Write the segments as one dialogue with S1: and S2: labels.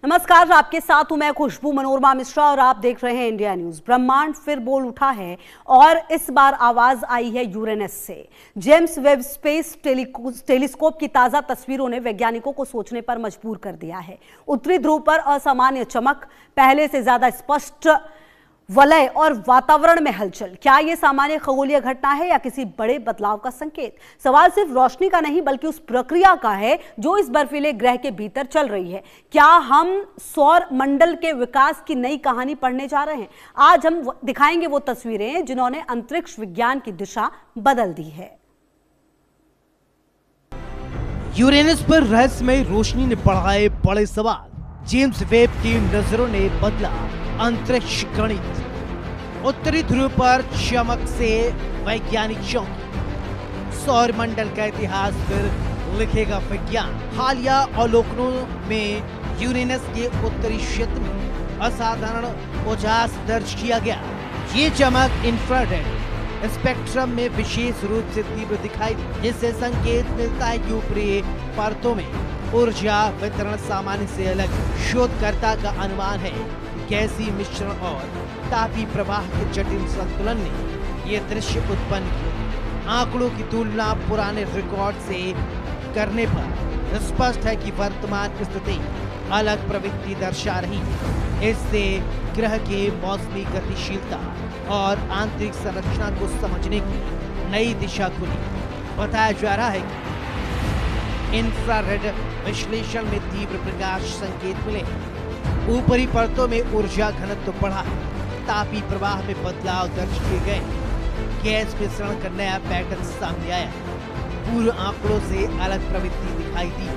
S1: नमस्कार, आपके साथ हूं मैं खुशबू मनोरमा मिश्रा और आप देख रहे हैं इंडिया न्यूज। ब्रह्मांड फिर बोल उठा है और इस बार आवाज आई है यूरेनस से। जेम्स वेब स्पेस टेलीस्कोप की ताजा तस्वीरों ने वैज्ञानिकों को सोचने पर मजबूर कर दिया है। उत्तरी ध्रुव पर असामान्य चमक, पहले से ज्यादा स्पष्ट वलय और वातावरण में हलचल। क्या यह सामान्य खगोलीय घटना है या किसी बड़े बदलाव का संकेत? सवाल सिर्फ रोशनी का नहीं बल्कि उस प्रक्रिया का है जो इस बर्फीले ग्रह के भीतर चल रही है। क्या हम सौर मंडल के विकास की नई कहानी पढ़ने जा रहे हैं? आज हम दिखाएंगे वो तस्वीरें जिन्होंने अंतरिक्ष विज्ञान की दिशा बदल दी है।
S2: यूरेनस पर रहस्यमय रोशनी ने बढ़ाए बड़े सवाल। जेम्स वेब की नजरों ने बदला अंतरिक्ष गणित। उत्तरी ध्रुव पर चमक से वैज्ञानिक चौंके। सौर मंडल का इतिहास फिर लिखेगा विज्ञान। हालिया अवलोकनों में यूरेनस के उत्तरी क्षेत्र में असाधारण उजास दर्ज किया गया। ये चमक इंफ्रारेड स्पेक्ट्रम में विशेष रूप से तीव्र दिखाई दी, जिससे संकेत मिलता है कि ऊपरी परतों में ऊर्जा वितरण सामान्य से अलग। शोधकर्ता का अनुमान है गैसीय मिश्रण और तापी प्रवाह के जटिल संतुलन ने यह दृश्य उत्पन्न किया। आंकड़ों की तुलना पुराने रिकॉर्ड से करने पर स्पष्ट है कि वर्तमान स्थिति अलग प्रवृत्ति दर्शा रही है। इससे ग्रह के मौसमी गतिशीलता और आंतरिक संरचना को समझने की नई दिशा खुली। बताया जा रहा है कि इंफ्रारेड विश्लेषण में तीव्र प्रकाश संकेत मिले। ऊपरी परतों में ऊर्जा घनत्व बढ़ा, तापी प्रवाह में बदलाव दर्ज किए गए, गैस मिश्रण का नया पैटर्न सामने आया, पूर्व आंकड़ों से अलग प्रवृत्ति दिखाई दी।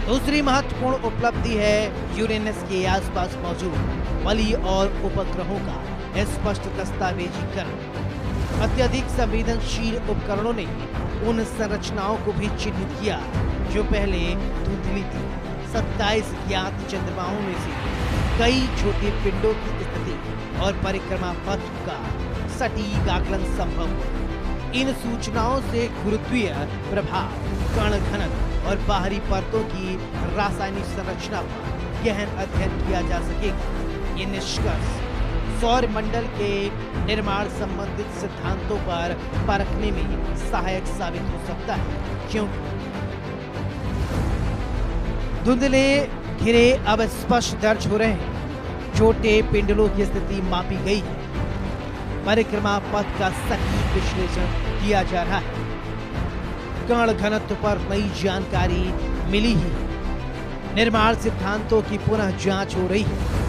S2: दूसरी महत्वपूर्ण उपलब्धि है यूरेनस के आसपास मौजूद बलि और उपग्रहों का स्पष्ट दस्तावेजीकरण। अत्यधिक संवेदनशील उपकरणों ने उन संरचनाओं को भी चिन्हित किया जो पहले धुंधली थी। 27 ज्ञात चंद्रमाओं में से कई छोटे पिंडों की स्थिति और परिक्रमा पथ का सटीक आकलन संभव हुआ। इन सूचनाओं से गुरुत्वीय प्रभाव, कण घनत्व और बाहरी परतों की रासायनिक संरचना पर गहन अध्ययन किया जा सकेगा। ये निष्कर्ष सौर मंडल के निर्माण संबंधित सिद्धांतों पर परखने में सहायक साबित हो सकता है, क्योंकि धुंधले घेरे अब स्पष्ट दर्ज हो रहे हैं। छोटे पिंडलों की स्थिति मापी गई है। परिक्रमा पथ का सटीक विश्लेषण किया जा रहा है। कण घनत्व पर नई जानकारी मिली ही निर्माण सिद्धांतों की पुनः जांच हो रही है।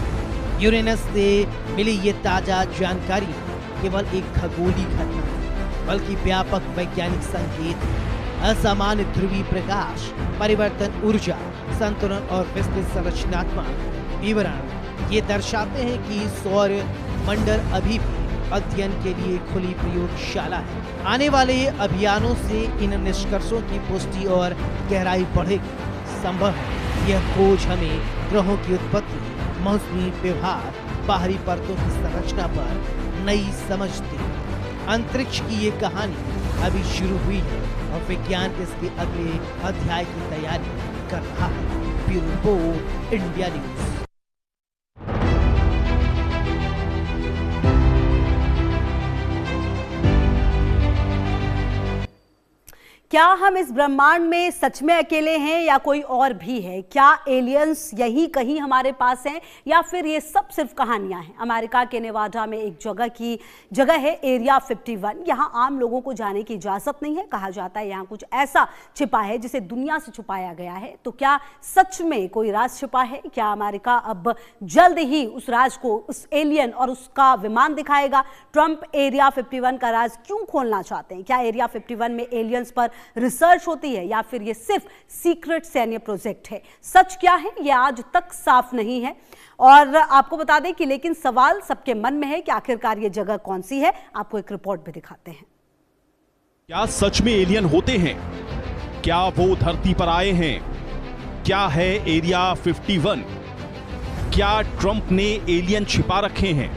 S2: यूरेनस से मिली ये ताजा जानकारी केवल एक खगोलीय घटना नहीं, बल्कि व्यापक वैज्ञानिक संकेत, असामान्य ध्रुवीय प्रकाश परिवर्तन, ऊर्जा संतुलन और विस्तृत संरचनात्मक विवरण ये दर्शाते हैं कि सौर मंडल अभी भी अध्ययन के लिए खुली प्रयोगशाला है। आने वाले अभियानों से इन निष्कर्षों की पुष्टि और गहराई बढ़ेगी। संभव है यह खोज हमें ग्रहों की उत्पत्ति, मौसमी व्यवहार, बाहरी परतों की संरचना पर नई समझ दी। अंतरिक्ष की ये कहानी अभी शुरू हुई है और विज्ञान इसके अगले अध्याय की तैयारी कर रहा है। Bureau report, India news.
S1: क्या हम इस ब्रह्मांड में सच में अकेले हैं या कोई और भी है? क्या एलियंस यही कहीं हमारे पास हैं या फिर ये सब सिर्फ कहानियां हैं? अमेरिका के नेवाडा में एक जगह है एरिया 51। यहाँ आम लोगों को जाने की इजाजत नहीं है। कहा जाता है यहाँ कुछ ऐसा छिपा है जिसे दुनिया से छुपाया गया है। तो क्या सच में कोई राज छिपा है? क्या अमेरिका अब जल्द ही उस राज को, उस एलियन और उसका विमान दिखाएगा? ट्रंप एरिया 51 का राज क्यों खोलना चाहते हैं? क्या एरिया 51 में एलियंस पर रिसर्च होती है या फिर ये सिर्फ सीक्रेट सैन्य प्रोजेक्ट है? सच क्या है ये आज तक साफ नहीं है। और आपको बता दें कि लेकिन सवाल सबके मन में है कि आखिरकार ये जगह कौन सी है। आपको एक रिपोर्ट भी दिखाते हैं।
S3: क्या सच में एलियन होते हैं? क्या वो धरती पर आए हैं? क्या है एरिया 51? क्या ट्रंप ने एलियन छिपा रखे हैं?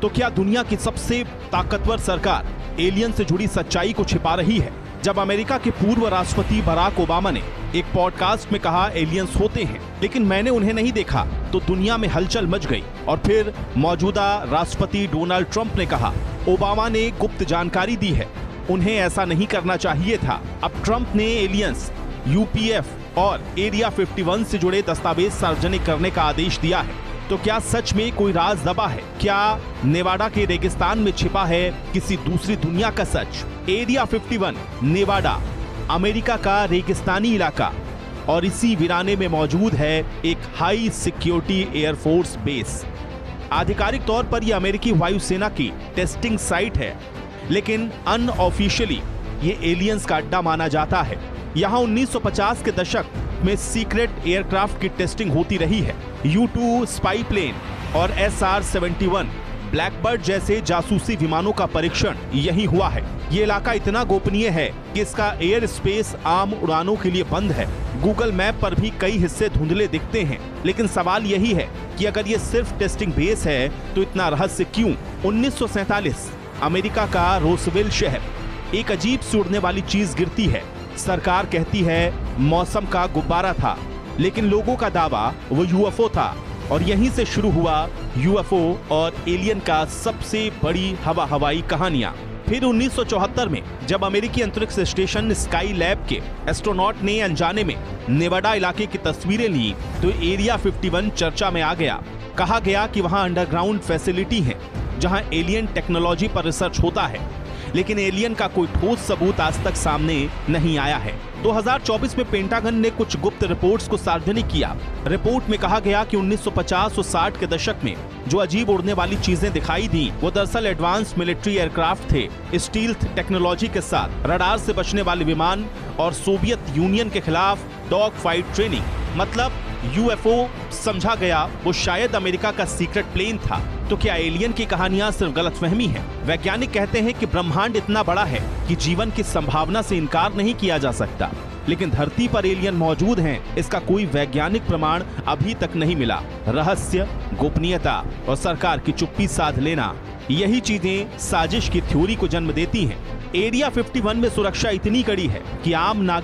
S3: तो क्या दुनिया की सबसे ताकतवर सरकार एलियन से जुड़ी सच्चाई को छिपा रही है? जब अमेरिका के पूर्व राष्ट्रपति बराक ओबामा ने एक पॉडकास्ट में कहा एलियंस होते हैं लेकिन मैंने उन्हें नहीं देखा, तो दुनिया में हलचल मच गई। और फिर मौजूदा राष्ट्रपति डोनाल्ड ट्रंप ने कहा ओबामा ने गुप्त जानकारी दी है, उन्हें ऐसा नहीं करना चाहिए था। अब ट्रंप ने एलियंस, यूपीएफ और एरिया 51 से जुड़े दस्तावेज सार्वजनिक करने का आदेश दिया है। तो क्या सच में कोई राज दबा है? क्या नेवाडा के रेगिस्तान में छिपा है किसी दूसरी दुनिया का सच? एरिया 51 नेवाडा अमेरिका का रेगिस्तानी इलाका और इसी वीराने में मौजूद है एक हाई सिक्योरिटी एयरफोर्स बेस। आधिकारिक तौर पर यह अमेरिकी वायुसेना की टेस्टिंग साइट है, लेकिन अनऑफिशियली ये एलियंस का अड्डा माना जाता है। यहाँ 1950 के दशक में सीक्रेट एयरक्राफ्ट की टेस्टिंग होती रही है। U-2 स्पाई प्लेन और SR-71 ब्लैकबर्ड जैसे जासूसी विमानों का परीक्षण यही हुआ है। ये इलाका इतना गोपनीय है कि इसका एयर स्पेस आम उड़ानों के लिए बंद है। गूगल मैप पर भी कई हिस्से धुंधले दिखते हैं, लेकिन सवाल यही है कि अगर ये सिर्फ टेस्टिंग बेस है तो इतना रहस्य क्यों? 1947 अमेरिका का रोसवेल शहर, एक अजीब सी उड़ने वाली चीज गिरती है। सरकार कहती है मौसम का गुब्बारा था, लेकिन लोगों का दावा वो यूएफओ था। और यहीं से शुरू हुआ यूएफओ और एलियन का सबसे बड़ी हवाई कहानियां। फिर 1974 में जब अमेरिकी अंतरिक्ष स्टेशन स्काई लैब के एस्ट्रोनॉट ने अनजाने में नेवाडा इलाके की तस्वीरें ली तो एरिया 51 चर्चा में आ गया। कहा गया कि वहां अंडरग्राउंड फैसिलिटी है जहां एलियन टेक्नोलॉजी पर रिसर्च होता है, लेकिन एलियन का कोई ठोस सबूत आज तक सामने नहीं आया है। 2024 में पेंटागन ने कुछ गुप्त रिपोर्ट्स को सार्वजनिक किया। रिपोर्ट में कहा गया कि 1950 और 60 के दशक में जो अजीब उड़ने वाली चीजें दिखाई दी वो दरअसल एडवांस मिलिट्री एयरक्राफ्ट थे, स्टील्थ टेक्नोलॉजी के साथ रडार से बचने वाले विमान और सोवियत यूनियन के खिलाफ डॉग फाइट ट्रेनिंग। मतलब यूएफओ समझा गया वो शायद अमेरिका का सीक्रेट प्लेन था। तो क्या एलियन की कहानियां सिर्फ गलतफहमी है? वैज्ञानिक कहते हैं कि ब्रह्मांड इतना बड़ा है कि जीवन की संभावना से इनकार नहीं किया जा सकता, लेकिन धरती पर एलियन मौजूद हैं इसका कोई वैज्ञानिक प्रमाण अभी तक नहीं मिला। रहस्य, गोपनीयता और सरकार की चुप्पी साध लेना, यही चीजें साजिश की थ्योरी को जन्म देती हैं। एरिया 51 में सुरक्षा इतनी कड़ी है कि आम नागरिक